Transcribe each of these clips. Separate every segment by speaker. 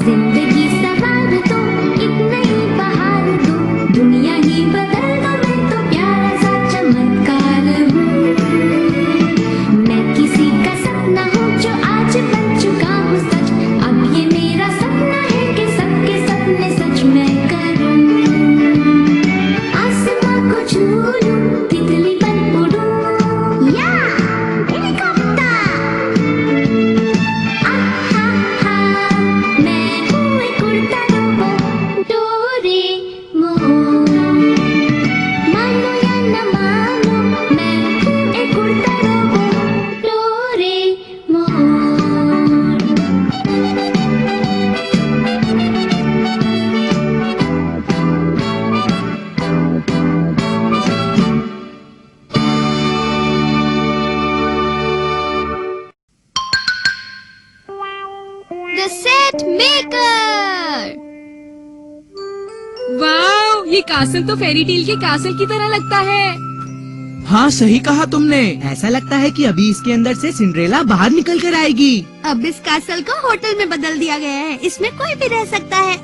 Speaker 1: जिंदगी सवार दो, एक नई बहार दो, दुनिया ही बदल दो, मैं तो प्यारा सा चमत्कार हूँ। मैं किसी का सपना हूँ जो आज बन चुका हूँ सच। अब ये मेरा सपना है कि सबके सपने सच मैं करूँ। आसमां को छू लूं, तितली बन उड़ूं, या हेलीकॉप्टर। आहा हा, मैं हूँ एक उड़ता रोबोट, डोरेमोन। मानो या न मानो, मैं हूँ एक उड़ता robot, Doraemon.
Speaker 2: The Set Maker।
Speaker 3: वाह, ये कासल तो फेरी टेल के कासल की तरह लगता है।
Speaker 4: हाँ सही कहा तुमने। ऐसा लगता है कि अभी इसके अंदर से सिंड्रेला बाहर निकल कर आएगी।
Speaker 2: अब इस कासल को होटल में बदल दिया गया है, इसमें कोई भी रह सकता है।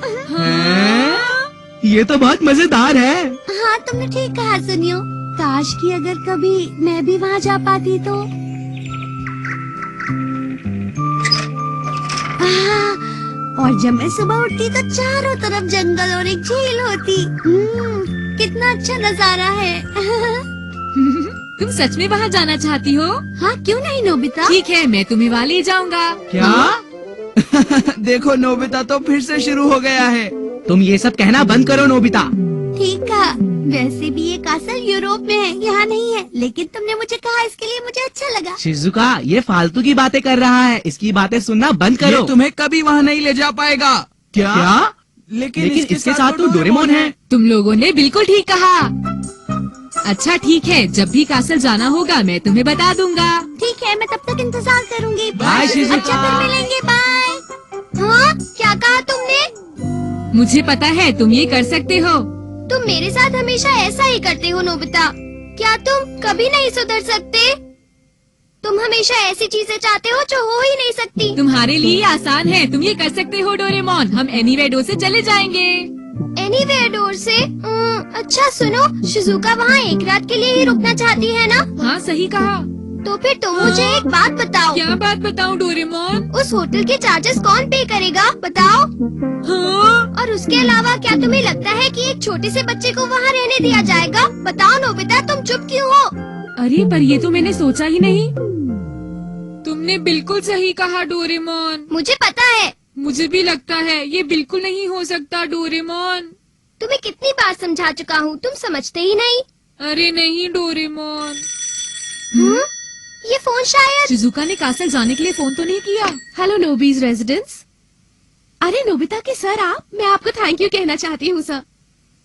Speaker 4: ये तो बहुत मजेदार है।
Speaker 2: हाँ, तुमने ठीक कहा सुनियो। काश कि अगर कभी मैं भी वहाँ जा पाती तो। और जब मैं सुबह उठती तो चारों तरफ जंगल और एक झील होती। कितना अच्छा नजारा है।
Speaker 3: तुम सच में वहाँ जाना चाहती हो?
Speaker 2: हाँ, क्यों नहीं नोबिता।
Speaker 3: ठीक है, मैं तुम्हें वहाँ ले जाऊंगा।
Speaker 4: क्या? देखो नोबिता तो फिर से शुरू हो गया है। तुम ये सब कहना बंद करो नोबिता।
Speaker 2: ठीक कहा। वैसे भी ये कासल यूरोप में है, यहाँ नहीं है। लेकिन तुमने मुझे कहा, इसके लिए मुझे अच्छा लगा।
Speaker 4: शिजुका ये फालतू की बातें कर रहा है, इसकी बातें सुनना बंद करो।
Speaker 5: ये तुम्हें कभी वहाँ नहीं ले जा पाएगा।
Speaker 4: क्या?
Speaker 5: लेकिन
Speaker 4: इसके साथ तो डोरेमोन है।
Speaker 3: तुम लोगों ने बिल्कुल ठीक कहा। अच्छा ठीक है, जब भी कासल जाना होगा मैं तुम्हें बता दूंगा।
Speaker 2: ठीक है, मैं तब तक इंतजार करूंगी।
Speaker 4: Bye, Shizuka.
Speaker 2: अच्छा फिर मिलेंगे, बाय। हाँ, क्या कहा तुमने?
Speaker 3: मुझे पता है तुम ये कर सकते हो।
Speaker 2: तुम मेरे साथ हमेशा ऐसा ही करते हो नोबिता। क्या तुम कभी नहीं सुधर सकते? तुम हमेशा ऐसी चीजें चाहते हो जो हो ही नहीं सकती।
Speaker 3: तुम्हारे लिए आसान है, तुम ये कर सकते हो डोरेमोन। हम एनीवेयर डोर से चले जाएंगे।
Speaker 2: एनीवेयर डोर से? अच्छा सुनो, शिजुका वहाँ एक रात के लिए ही रुकना चाहती है ना?
Speaker 3: हाँ सही कहा।
Speaker 2: तो फिर तुम मुझे एक बात बताओ।
Speaker 3: क्या बात बताऊं डोरेमोन?
Speaker 2: उस होटल के चार्जेस कौन पे करेगा, बताओ।
Speaker 3: हाँ?
Speaker 2: और उसके अलावा क्या तुम्हें लगता है कि एक छोटे से बच्चे को वहाँ रहने दिया जाएगा? बताओ नोबिता, तुम चुप क्यों हो?
Speaker 3: अरे पर ये तो मैंने सोचा ही नहीं। तुमने बिल्कुल सही कहा डोरेमोन।
Speaker 2: मुझे पता है।
Speaker 3: मुझे भी लगता है ये बिल्कुल नहीं हो सकता डोरेमोन।
Speaker 2: तुम्हें कितनी बार समझा चुका हूँ, तुम समझते ही नहीं।
Speaker 3: अरे नहीं डोरेमोन।
Speaker 2: ये फोन शायद।
Speaker 3: शिजुका ने कासल जाने के लिए फोन तो नहीं किया।
Speaker 6: Hello Nobi's residence. अरे नोबिता के सर आप, मैं आपको थैंक यू कहना चाहती हूँ सर।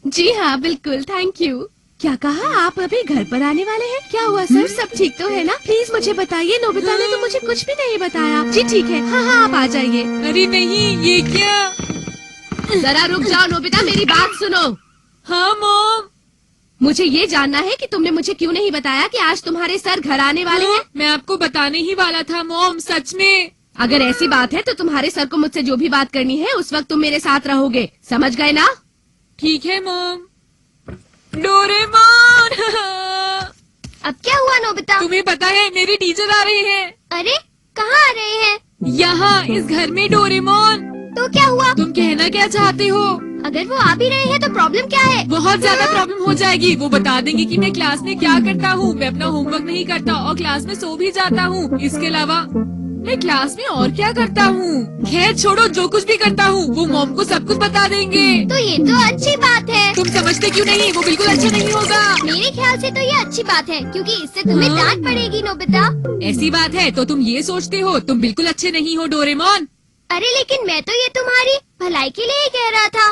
Speaker 6: जी हाँ बिल्कुल, थैंक यू। क्या कहा, आप अभी घर पर आने वाले हैं? क्या हुआ सर, सब ठीक तो है ना? प्लीज मुझे बताइए, नोबिता ने तो मुझे कुछ भी नहीं बताया। जी ठीक है, हाँ हाँ आप आ जाइए।
Speaker 3: अरे नहीं, ये क्या?
Speaker 6: जरा रुक जाओ नोबिता, मेरी बात सुनो।
Speaker 3: हाँ मॉम।
Speaker 6: मुझे ये जानना है कि तुमने मुझे क्यों नहीं बताया कि आज तुम्हारे सर घर आने वाले हैं?
Speaker 3: मैं आपको बताने ही वाला था मॉम, सच में।
Speaker 6: अगर ऐसी बात है तो तुम्हारे सर को मुझसे जो भी बात करनी है उस वक्त तुम मेरे साथ रहोगे, समझ गए ना?
Speaker 3: ठीक है मॉम। डोरेमोन।
Speaker 2: अब क्या हुआ नोबिता?
Speaker 3: तुम्हें पता है मेरे टीचर आ रहे हैं।
Speaker 2: अरे कहाँ आ रहे हैं?
Speaker 3: यहाँ इस घर में डोरेमोन।
Speaker 2: तो क्या हुआ?
Speaker 3: तुम कहना क्या चाहते हो?
Speaker 2: अगर वो आ भी रहे हैं तो प्रॉब्लम क्या है?
Speaker 3: बहुत ज्यादा प्रॉब्लम हो जाएगी। वो बता देंगे कि मैं क्लास में क्या करता हूँ। मैं अपना होमवर्क नहीं करता और क्लास में सो भी जाता हूँ। इसके अलावा मैं क्लास में और क्या करता हूँ। खैर छोड़ो, जो कुछ भी करता हूँ वो मॉम को सब कुछ बता देंगे।
Speaker 2: तो ये तो अच्छी बात है।
Speaker 3: तुम समझते क्यों नहीं? वो बिल्कुल अच्छा नहीं होगा।
Speaker 2: मेरे ख्याल से तो ये अच्छी बात है, क्योंकि इससे तुम्हें
Speaker 3: हाँ?
Speaker 2: डांट पड़ेगी नोबिता।
Speaker 3: ऐसी बात है तो तुम ये सोचते हो तुम बिल्कुल अच्छे नहीं हो डोरेमोन।
Speaker 2: अरे लेकिन मैं तो ये तुम्हारी भलाई के लिए ही कह रहा था।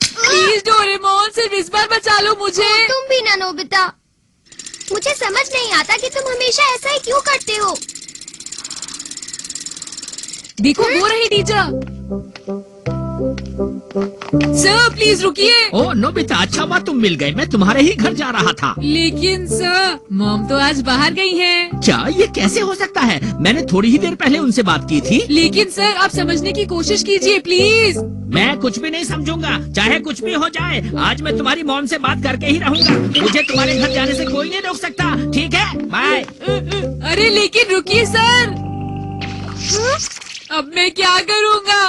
Speaker 3: प्लीज डोरेमोन, सिर्फ इस बार बचा लो मुझे।
Speaker 2: तुम भी ना नोबिता। मुझे समझ नहीं आता कि तुम हमेशा ऐसा ही क्यों करते हो।
Speaker 3: देखो वो रही टीचर। सर प्लीज रुकिए।
Speaker 7: ओ नोबिता, अच्छा हुआ तुम मिल गए, मैं तुम्हारे ही घर जा रहा था।
Speaker 3: लेकिन सर मॉम तो आज बाहर गई हैं।
Speaker 7: क्या ये कैसे हो सकता है? मैंने थोड़ी ही देर पहले उनसे बात की थी।
Speaker 3: लेकिन सर आप समझने की कोशिश कीजिए प्लीज।
Speaker 7: मैं कुछ भी नहीं समझूंगा, चाहे कुछ भी हो जाए। आज मैं तुम्हारी मॉम से बात करके ही रहूंगा। मुझे तुम्हारे घर जाने से कोई नहीं रोक सकता, ठीक है? बाय।
Speaker 3: अरे लेकिन रुकिए सर, अब मैं क्या करूँगा?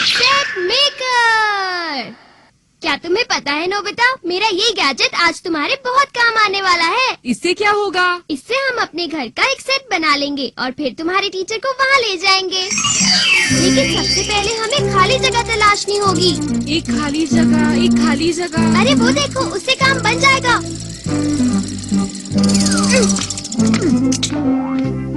Speaker 2: Set maker. क्या तुम्हें पता है नोबिता, मेरा ये गैजेट आज तुम्हारे बहुत काम आने वाला है।
Speaker 3: इससे क्या होगा?
Speaker 2: इससे हम अपने घर का एक सेट बना लेंगे और फिर तुम्हारे टीचर को वहाँ ले जाएंगे। लेकिन सबसे पहले हमें खाली जगह तलाशनी होगी।
Speaker 3: एक खाली जगह, एक खाली जगह।
Speaker 2: अरे वो देखो, उससे काम बन जाएगा।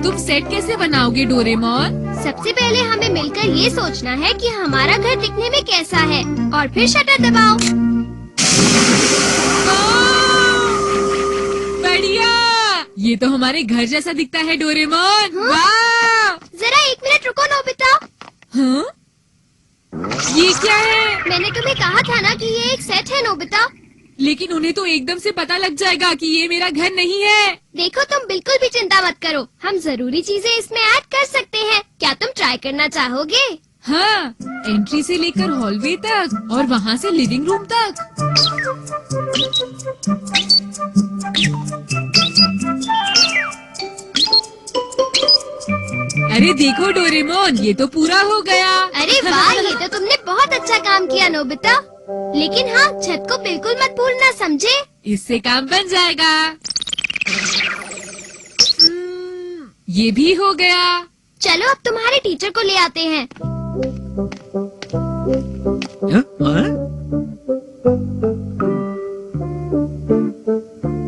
Speaker 3: तुम सेट कैसे बनाओगे डोरेमोन?
Speaker 2: सबसे पहले हमें मिलकर ये सोचना है कि हमारा घर दिखने में कैसा है और फिर शटर दबाओ।
Speaker 3: बढ़िया, ये तो हमारे घर जैसा दिखता है डोरेमोन।
Speaker 2: हाँ?
Speaker 3: वाह!
Speaker 2: जरा एक मिनट रुको नोबिता।
Speaker 3: हाँ? ये क्या है?
Speaker 2: मैंने तुम्हें कहा था ना कि ये एक सेट है नोबिता।
Speaker 3: लेकिन उन्हें तो एकदम से पता लग जाएगा कि ये मेरा घर नहीं है।
Speaker 2: देखो तुम बिल्कुल भी चिंता मत करो, हम जरूरी चीजें इसमें ऐड कर सकते हैं। क्या तुम ट्राई करना चाहोगे?
Speaker 3: हाँ, एंट्री से लेकर हॉलवे तक और वहाँ से लिविंग रूम तक। अरे देखो डोरेमोन, ये तो पूरा हो गया।
Speaker 2: अरे वाह, ये तो तुमने बहुत अच्छा काम किया नोबिता। लेकिन हाँ, छत को बिल्कुल मत भूलना, समझे?
Speaker 3: इससे काम बन जाएगा। ये भी हो गया।
Speaker 2: चलो अब तुम्हारे टीचर को ले आते हैं।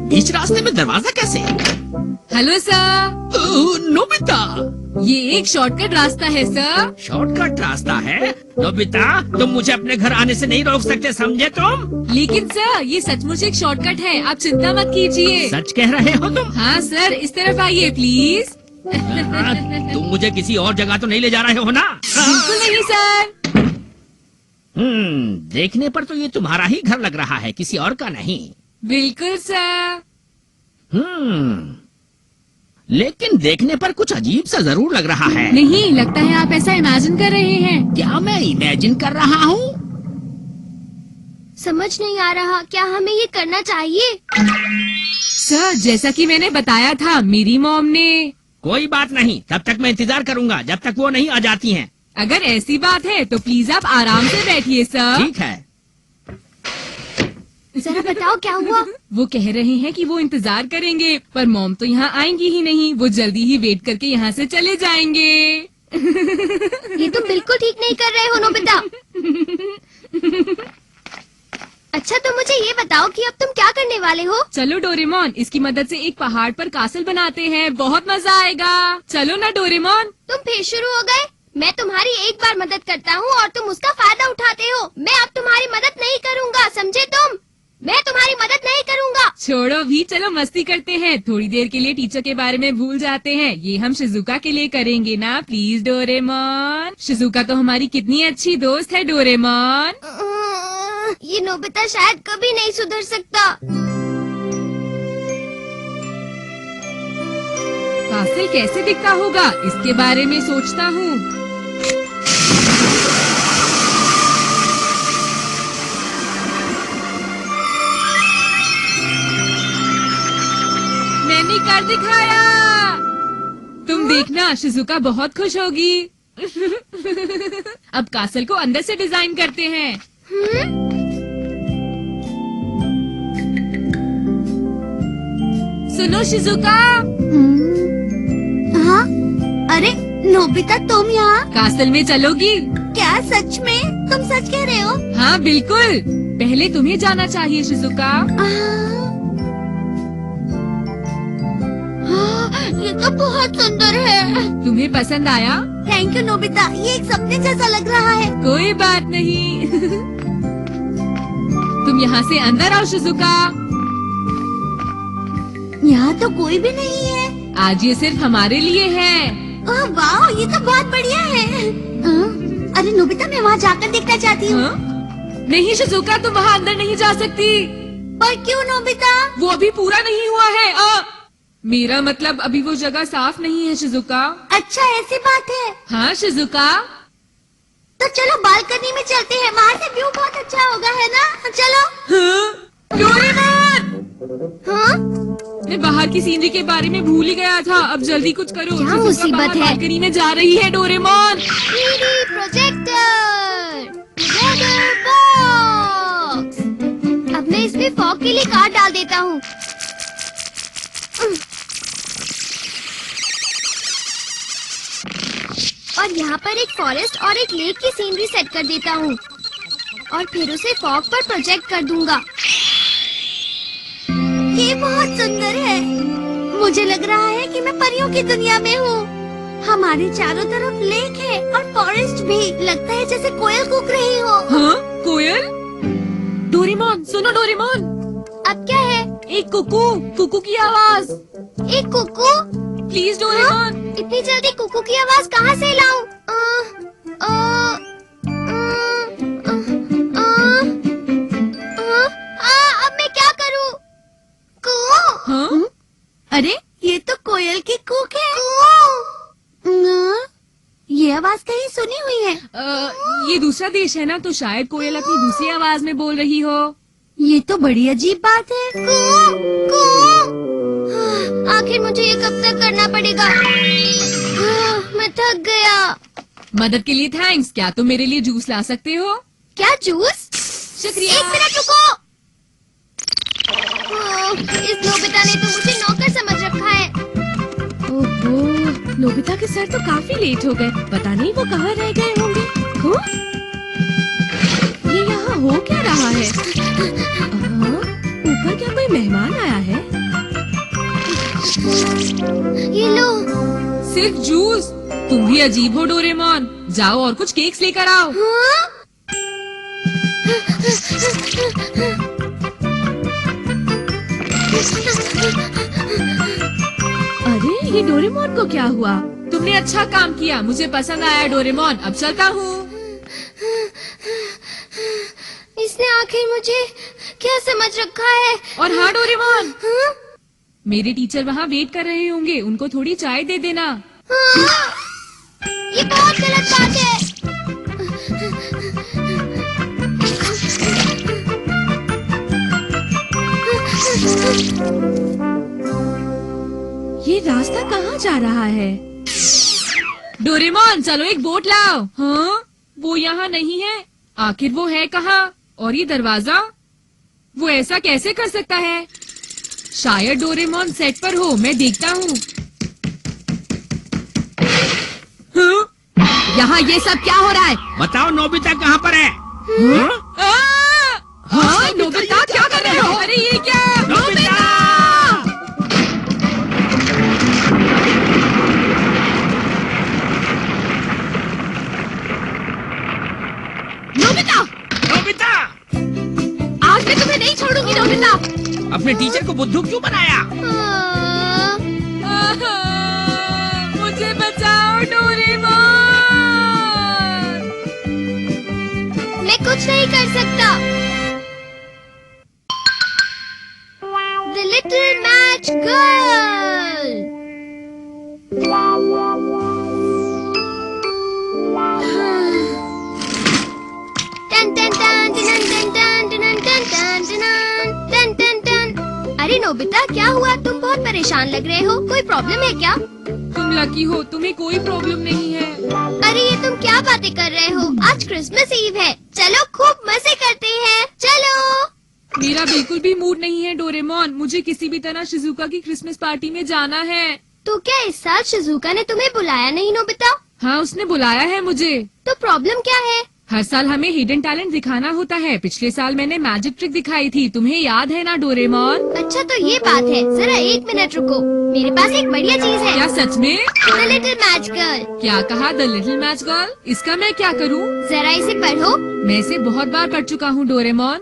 Speaker 7: बीच रास्ते में दरवाजा कैसे?
Speaker 3: Hello sir.
Speaker 7: नोबिता,
Speaker 3: ये एक शॉर्टकट रास्ता है सर।
Speaker 7: शॉर्टकट रास्ता है? नोबिता, तुम मुझे अपने घर आने से नहीं रोक सकते, समझे तुम?
Speaker 3: लेकिन सर ये सचमुच एक शॉर्टकट है, आप चिंता मत कीजिए।
Speaker 7: सच कह रहे हो तुम?
Speaker 3: हाँ सर, इस तरफ आइए प्लीज।
Speaker 7: तुम मुझे किसी और जगह तो नहीं ले जा रहे हो ना?
Speaker 3: बिल्कुल नहीं सर।
Speaker 7: देखने पर तो ये तुम्हारा ही घर लग रहा है, किसी और का नहीं।
Speaker 3: बिल्कुल सर।
Speaker 7: लेकिन देखने पर कुछ अजीब सा जरूर लग रहा है।
Speaker 3: नहीं, लगता है आप ऐसा इमेजिन कर रहे हैं।
Speaker 7: क्या मैं इमेजिन कर रहा हूँ?
Speaker 2: समझ नहीं आ रहा, क्या हमें ये करना चाहिए?
Speaker 3: सर जैसा कि मैंने बताया था, मेरी मॉम ने।
Speaker 7: कोई बात नहीं, तब तक मैं इंतजार करूंगा जब तक वो नहीं आ जाती हैं।
Speaker 3: अगर ऐसी बात है तो प्लीज आप आराम से बैठिए सर।
Speaker 7: ठीक है।
Speaker 2: जरा बताओ क्या हुआ?
Speaker 3: वो कह रहे हैं कि वो इंतजार करेंगे, पर मॉम तो यहाँ आएंगी ही नहीं। वो जल्दी ही वेट करके यहाँ से चले जाएंगे।
Speaker 2: ये तुम बिल्कुल ठीक नहीं कर रहे हो नोबिता। अच्छा तो मुझे ये बताओ कि अब तुम क्या करने वाले हो?
Speaker 3: चलो डोरेमोन, इसकी मदद से एक पहाड़ पर कासल बनाते हैं, बहुत मजा आएगा। चलो ना डोरेमोन।
Speaker 2: तुम फिर शुरू हो गए। मैं तुम्हारी एक बार मदद करता हूँ और तुम उसका फायदा उठाते हो। मैं अब तुम्हारी मदद नहीं करूँगा, समझे तुम? मैं तुम्हारी मदद नहीं करूँगा।
Speaker 3: छोड़ो भी, चलो मस्ती करते हैं। थोड़ी देर के लिए टीचर के बारे में भूल जाते हैं। ये हम शिजुका के लिए करेंगे ना, प्लीज डोरेमोन। शिजुका तो हमारी कितनी अच्छी दोस्त है डोरेमोन।
Speaker 2: ये नोबिता शायद कभी नहीं सुधर सकता।
Speaker 3: कासल कैसे दिखता होगा, इसके बारे में सोचता हूँ। मैंने कर दिखाया। तुम देखना, शिजुका बहुत खुश होगी। अब कासल को अंदर से डिजाइन करते हैं। सुनो शिजुका।
Speaker 2: हाँ? अरे नोबिता, तुम यहाँ?
Speaker 3: कासल में चलोगी?
Speaker 2: क्या सच में? तुम सच कह रहे हो?
Speaker 3: हाँ बिल्कुल, पहले तुम्हें जाना चाहिए शिजुका।
Speaker 2: ये तो बहुत सुंदर है।
Speaker 3: तुम्हें पसंद आया?
Speaker 2: थैंक यू नोबिता, ये एक सपने जैसा लग रहा है।
Speaker 3: कोई बात नहीं। तुम यहाँ से अंदर आओ शिजुका।
Speaker 2: यहाँ तो कोई भी नहीं है।
Speaker 3: आज ये सिर्फ हमारे लिए है।
Speaker 2: ओह वाह, ये तो बहुत बढ़िया है। अरे नोबिता, मैं वहाँ जाकर देखना चाहती हूँ।
Speaker 3: हाँ? नहीं शिजुका, तुम वहाँ अंदर नहीं जा सकती।
Speaker 2: पर क्यों नोबिता?
Speaker 3: वो अभी पूरा नहीं हुआ है। मेरा मतलब अभी वो जगह साफ नहीं है शिजुका।
Speaker 2: अच्छा, ऐसी बात है।
Speaker 3: हाँ शिजुका।
Speaker 2: तो चलो बालकनी में चलते हैं, वहाँ से व्यू बहुत अच्छा होगा, है ना? चलो।
Speaker 3: हाँ? डोरेमोन!
Speaker 2: हाँ?
Speaker 3: मैं बाहर की सीनरी के बारे में भूल ही गया था। अब जल्दी कुछ करो।
Speaker 2: क्या
Speaker 3: शिजुका
Speaker 2: मुसीबत
Speaker 3: बाहर
Speaker 2: है?
Speaker 3: बालकनी में जा रही है Doraemon.
Speaker 2: 3D projector, together box. अब मैं इसमें फॉग के लिए कार्ड डाल देता हूँ। और यहाँ पर एक फॉरेस्ट और एक लेक की सीनरी सेट कर देता हूँ और फिर उसे फॉग पर प्रोजेक्ट कर दूंगा। ये बहुत सुंदर है। मुझे लग रहा है कि मैं परियों की दुनिया में हूँ। हमारे चारों तरफ लेक है और फॉरेस्ट भी। लगता है जैसे कोयल कूक रही हो।
Speaker 3: हाँ? कोयल? डोरेमोन सुनो डोरेमोन।
Speaker 2: अब क्या है?
Speaker 3: एक कुकू, कुकू की आवाज।
Speaker 2: एक कुकू?
Speaker 3: Please Doraemon.
Speaker 2: इतनी जल्दी कुकू की आवाज कहाँ से लाऊं? अब मैं क्या करूं? कू?
Speaker 3: हाँ?
Speaker 6: अरे ये तो कोयल की कूक है।
Speaker 2: ये आवाज कहीं सुनी हुई है।
Speaker 3: ये दूसरा देश है ना, तो शायद कोयल अपनी दूसरी आवाज में बोल रही हो।
Speaker 6: ये तो बड़ी अजीब बात है।
Speaker 2: आखिर मुझे ये कब तक करना पड़ेगा? मैं थक गया।
Speaker 3: मदद के लिए थैंक्स। क्या तुम मेरे लिए जूस ला सकते हो?
Speaker 2: क्या जूस?
Speaker 3: शुक्रिया।
Speaker 2: एक मिनट रुको। इस नोबिता ने तो मुझे नौकर समझ रखा है।
Speaker 6: ओहो, नोबिता के सर तो काफी लेट हो गए। पता नहीं वो कहाँ रह गए होंगे। हाँ? ये यहाँ हो क्या रहा है? ऊपर क्या कोई मेहमान आया है?
Speaker 2: ये लो।
Speaker 3: सिर्फ जूस? तुम भी अजीब हो डोरेमोन। जाओ और कुछ केक्स लेकर आओ।
Speaker 2: हाँ?
Speaker 6: अरे ये डोरेमोन को क्या हुआ?
Speaker 3: तुमने अच्छा काम किया, मुझे पसंद आया डोरेमोन। अब चलता हूँ।
Speaker 2: इसने आखिर मुझे क्या समझ रखा है?
Speaker 3: और हाँ डोरेमोन,
Speaker 2: हाँ?
Speaker 3: मेरे टीचर वहाँ वेट कर रहे होंगे, उनको थोड़ी चाय दे देना।
Speaker 2: हाँ? ये बहुत गलत बात है।
Speaker 6: ये रास्ता कहाँ जा रहा है?
Speaker 3: डोरेमोन चलो एक बोट लाओ। हाँ? वो यहाँ नहीं है। आखिर वो है कहाँ? और ये दरवाजा? वो ऐसा कैसे कर सकता है? शायद डोरेमोन सेट पर हो, मैं देखता हूँ। हाँ?
Speaker 6: यहाँ ये सब क्या हो रहा है?
Speaker 7: बताओ नोबिता कहाँ पर है? हाँ?
Speaker 3: हाँ नोबिता क्या कर रहे हो? अरे ये क्या?
Speaker 7: नोबिता!
Speaker 6: नोबिता!
Speaker 7: नोबिता!
Speaker 6: आज मैं तुम्हें नहीं छोड़ूंगी नोबिता।
Speaker 7: अपने टीचर को बुद्धू क्यों बनाया?
Speaker 3: मुझे बचाओ डोरेमोन।
Speaker 2: मैं कुछ नहीं कर सकता। The Little Match Girl। टन टन टन टन टन टन टन टन टन टन टन। अरे नोबिता, क्या हुआ? तुम बहुत परेशान लग रहे हो। कोई प्रॉब्लम है क्या?
Speaker 3: तुम लकी हो, तुम्हें कोई प्रॉब्लम नहीं है।
Speaker 2: अरे ये तुम क्या बातें कर रहे हो? आज क्रिसमस ईव है। चलो खूब मजे करते हैं। चलो।
Speaker 3: मेरा बिल्कुल भी मूड नहीं है डोरेमोन। मुझे किसी भी तरह शिजुका की क्रिसमस पार्टी में जाना है।
Speaker 2: तो क्या इस साल शिजुका ने तुम्हें बुलाया नहीं नोबिता?
Speaker 3: हाँ उसने बुलाया है मुझे।
Speaker 2: तो प्रॉब्लम क्या है?
Speaker 3: हर साल हमें हिडन टैलेंट दिखाना होता है। पिछले साल मैंने मैजिक ट्रिक दिखाई थी, तुम्हें याद है ना डोरेमोन?
Speaker 2: अच्छा तो ये बात है। जरा एक मिनट रुको, मेरे पास एक बढ़िया चीज है।
Speaker 3: क्या सच में?
Speaker 2: The Little Match Girl।
Speaker 3: क्या कहा? The little match girl? इसका मैं क्या करूँ?
Speaker 2: जरा इसे पढ़ो।
Speaker 3: मैं इसे बहुत बार पढ़ चुका हूँ डोरेमोन।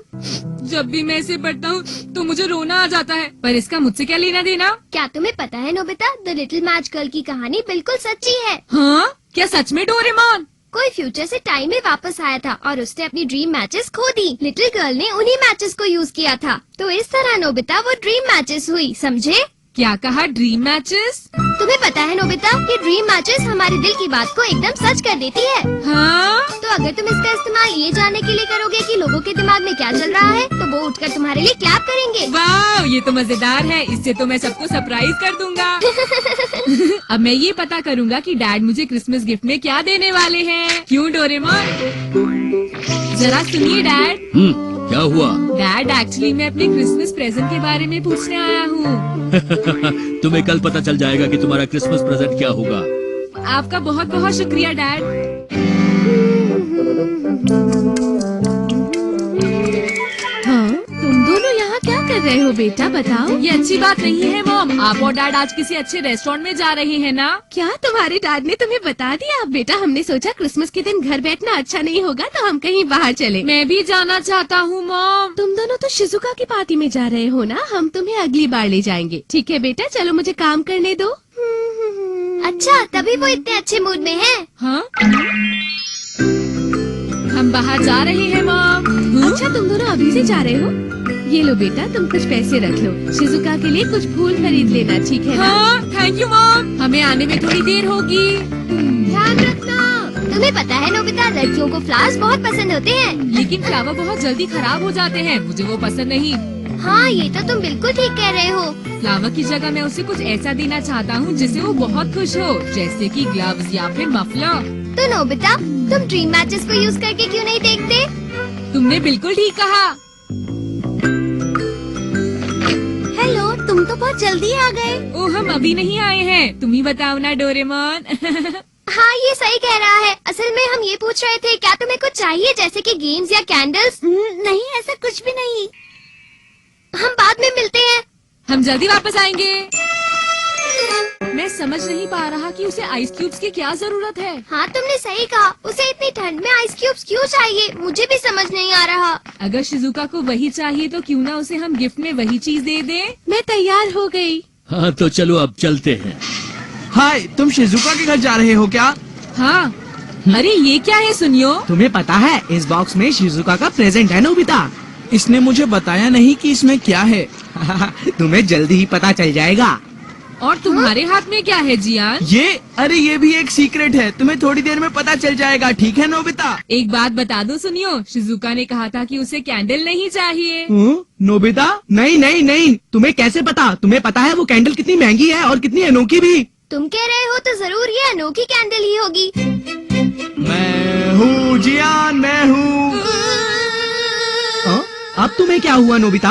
Speaker 3: जब भी मैं इसे पढ़ता हूँ तो मुझे रोना आ जाता है, पर इसका मुझसे क्या लेना देना?
Speaker 2: क्या तुम्हें पता है Nobita, the little match girl की कहानी बिल्कुल सच्ची है।
Speaker 3: हाँ, क्या सच में डोरेमोन?
Speaker 2: कोई फ्यूचर से टाइम में वापस आया था और उसने अपनी ड्रीम मैचेस खो दी। लिटिल गर्ल ने उन्हीं मैचेस को यूज किया था, तो इस तरह नोबिता वो ड्रीम मैचेस हुई, समझे?
Speaker 3: क्या कहा, ड्रीम मैचेस?
Speaker 2: तुम्हें पता है नोबिता कि ड्रीम मैचेस हमारे दिल की बात को एकदम सच कर देती है।
Speaker 3: हाँ?
Speaker 2: तो अगर तुम इसका इस्तेमाल ये जानने के लिए करोगे कि लोगों के दिमाग में क्या चल रहा है, तो वो उठकर तुम्हारे लिए क्लैप करेंगे।
Speaker 3: वाह, ये तो मजेदार है। इससे तो मैं सबको सरप्राइज कर दूंगा। अब मैं ये पता करूंगा कि डैड मुझे क्रिसमस गिफ्ट में क्या देने वाले हैं। क्यों डोरेमोन? जरा सुनिए डैड।
Speaker 7: क्या हुआ?
Speaker 3: डैड, एक्चुअली मैं अपने क्रिसमस प्रेजेंट के बारे में पूछने आया हूँ।
Speaker 7: तुम्हें कल पता चल जाएगा कि तुम्हारा क्रिसमस प्रेजेंट क्या होगा।
Speaker 3: आपका बहुत बहुत शुक्रिया डैड।
Speaker 6: हाँ, तुम दोनों यहाँ क्या कर रहे हो बेटा, बताओ।
Speaker 3: ये अच्छी बात नहीं है मॉम। आप और डैड आज किसी अच्छे रेस्टोरेंट में जा रहे हैं ना?
Speaker 6: क्या तुम्हारे डैड ने तुम्हें बता दिया? बेटा, हमने सोचा क्रिसमस के दिन घर बैठना अच्छा नहीं होगा, तो हम कहीं बाहर चले।
Speaker 3: मैं भी जाना चाहता हूँ मॉम।
Speaker 6: तुम दोनों तो शिजुका की पार्टी में जा रहे हो ना, हम तुम्हें अगली बार ले जाएंगे। ठीक है बेटा, चलो मुझे काम करने दो।
Speaker 2: अच्छा, तभी वो इतने अच्छे मूड में है।
Speaker 3: हाँ? हम बाहर जा रहे हैं मॉम।
Speaker 6: अच्छा, तुम दोनों अभी से जा रहे हो? ये लो बेटा, तुम कुछ पैसे रख लो, शिजुका के लिए कुछ फूल खरीद लेना, ठीक है ना?
Speaker 3: हाँ, थैंक यू मॉम। हमें आने में थोड़ी देर होगी।
Speaker 2: ध्यान रखना। तुम्हें पता है नोबिता, लड़कियों को फ्लावर्स बहुत पसंद होते हैं।
Speaker 3: लेकिन फ्लावर बहुत जल्दी खराब हो जाते हैं, मुझे वो पसंद नहीं।
Speaker 2: हाँ, ये तो तुम बिल्कुल ठीक कह रहे हो।
Speaker 3: फ्लावर की जगह मैं उसे कुछ ऐसा देना चाहता हूँ जिससे वो बहुत खुश हो, जैसे कि ग्लव्स या फिर मफलर।
Speaker 2: तो नोबिता, तुम ड्रीम मैचेस को यूज करके क्यों नहीं देखते?
Speaker 3: तुमने बिल्कुल ठीक कहा।
Speaker 2: हेलो, तुम तो बहुत जल्दी आ गए।
Speaker 3: ओह, हम अभी नहीं आए हैं, तुम ही बताओ ना डोरेमोन।
Speaker 2: हाँ, ये सही कह रहा है। असल में हम ये पूछ रहे थे, क्या तुम्हें कुछ चाहिए, जैसे कि गेम्स या कैंडल्स? नहीं, ऐसा कुछ भी नहीं। हम बाद में मिलते हैं।
Speaker 3: हम जल्दी वापस आएंगे। मैं समझ नहीं पा रहा कि उसे आइस क्यूब्स की क्या जरूरत है।
Speaker 2: हाँ, तुमने सही कहा। उसे इतनी ठंड में आइस क्यूब्स क्यों चाहिए, मुझे भी समझ नहीं आ रहा।
Speaker 3: अगर शिजुका को वही चाहिए तो क्यों ना उसे हम गिफ्ट में वही चीज दे दें।
Speaker 6: मैं तैयार हो गई।
Speaker 7: हाँ, तो चलो अब चलते हैं।
Speaker 5: हाय, तुम शिजुका के घर जा रहे हो क्या?
Speaker 3: हाँ। अरे ये क्या है सुनियो?
Speaker 4: तुम्हें पता है इस बॉक्स में शिजुका का प्रेजेंट है नोबिता।
Speaker 5: इसने मुझे बताया नहीं कि इसमें क्या है।
Speaker 4: तुम्हें जल्दी ही पता चल जाएगा।
Speaker 3: और तुम्हारे हाथ में क्या है जियान?
Speaker 5: अरे ये भी एक सीक्रेट है, तुम्हें थोड़ी देर में पता चल जाएगा, ठीक है नोबिता?
Speaker 3: एक बात बता दो सुनियो, शिजुका ने कहा था कि उसे कैंडल नहीं चाहिए।
Speaker 5: नोबिता?
Speaker 4: नहीं नहीं नहीं, तुम्हें कैसे पता? तुम्हें पता है वो कैंडल कितनी महंगी है और कितनी अनोखी भी।
Speaker 2: तुम कह रहे हो तो जरूर ये अनोखी कैंडल ही होगी।
Speaker 5: मैं हूँ जियान, मैं हूँ।
Speaker 4: अब तुम्हें क्या हुआ नोबिता?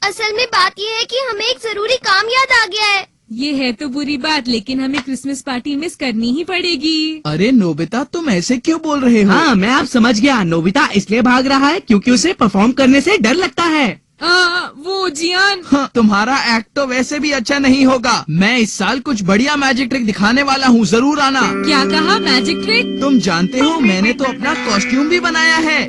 Speaker 2: असल में बात ये है कि हमें एक जरूरी काम याद आ गया है।
Speaker 3: ये है तो बुरी बात, लेकिन हमें क्रिसमस पार्टी मिस करनी ही पड़ेगी।
Speaker 5: अरे नोबिता, तुम ऐसे क्यों बोल रहे हो?
Speaker 4: हाँ, मैं अब समझ गया। नोबिता इसलिए भाग रहा है क्योंकि उसे परफॉर्म करने से डर लगता है।
Speaker 3: वो जियान।
Speaker 5: हाँ, तुम्हारा एक्ट तो वैसे भी अच्छा नहीं होगा। मैं इस साल कुछ बढ़िया मैजिक ट्रिक दिखाने वाला हूँ, जरूर आना।
Speaker 3: क्या कहा, मैजिक ट्रिक?
Speaker 5: तुम जानते हो, मैंने तो अपना कॉस्ट्यूम भी बनाया है।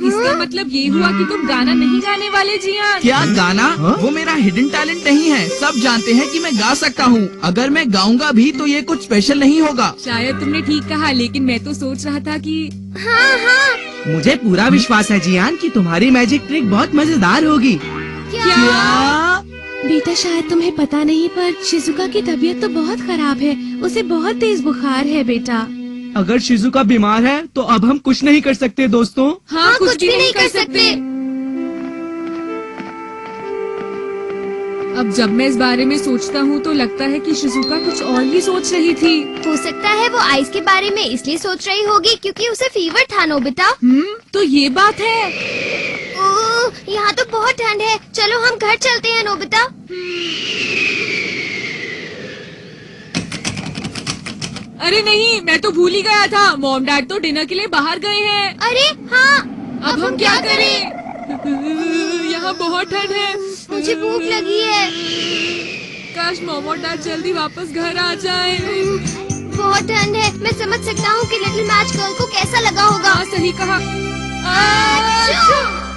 Speaker 3: इसका मतलब ये हुआ कि तुम गाना नहीं गाने वाले जियान?
Speaker 5: क्या गाना? वो मेरा हिडन टैलेंट नहीं है, सब जानते हैं कि मैं गा सकता हूँ। अगर मैं गाऊंगा भी तो ये कुछ स्पेशल नहीं होगा।
Speaker 3: शायद तुमने ठीक कहा, लेकिन मैं तो सोच रहा था कि
Speaker 2: हाँ,
Speaker 4: मुझे पूरा विश्वास है जियान कि तुम्हारी मैजिक ट्रिक बहुत मजेदार होगी।
Speaker 5: क्या?
Speaker 6: बेटा, शायद तुम्हें पता नहीं, पर शिजुका की तबीयत तो बहुत खराब है। उसे बहुत तेज बुखार है बेटा।
Speaker 4: अगर शिजुका बीमार है तो अब हम कुछ नहीं कर सकते दोस्तों।
Speaker 3: हाँ, कुछ भी नहीं कर सकते। अब जब मैं इस बारे में सोचता हूँ तो लगता है कि शिजुका कुछ और ही सोच रही थी।
Speaker 2: हो सकता है वो आइस के बारे में इसलिए सोच रही होगी क्योंकि उसे फीवर था नोबिता।
Speaker 3: तो ये बात है।
Speaker 2: ओह, यहाँ तो बहुत ठंड है। चलो हम घर चलते हैं नोबिता।
Speaker 3: अरे नहीं, मैं तो भूल ही गया था। मॉम डैड तो डिनर के लिए बाहर गए हैं।
Speaker 2: अरे हाँ,
Speaker 3: अब हम क्या करें? यहाँ बहुत ठंड है।
Speaker 2: मुझे भूख लगी है।
Speaker 3: काश मॉम और डैड जल्दी वापस घर आ जाएं।
Speaker 2: बहुत ठंड है। मैं समझ सकता हूँ कि लिटिल मैच गर्ल को कैसा लगा होगा।
Speaker 3: हाँ, सही कहा।
Speaker 2: अच्छा।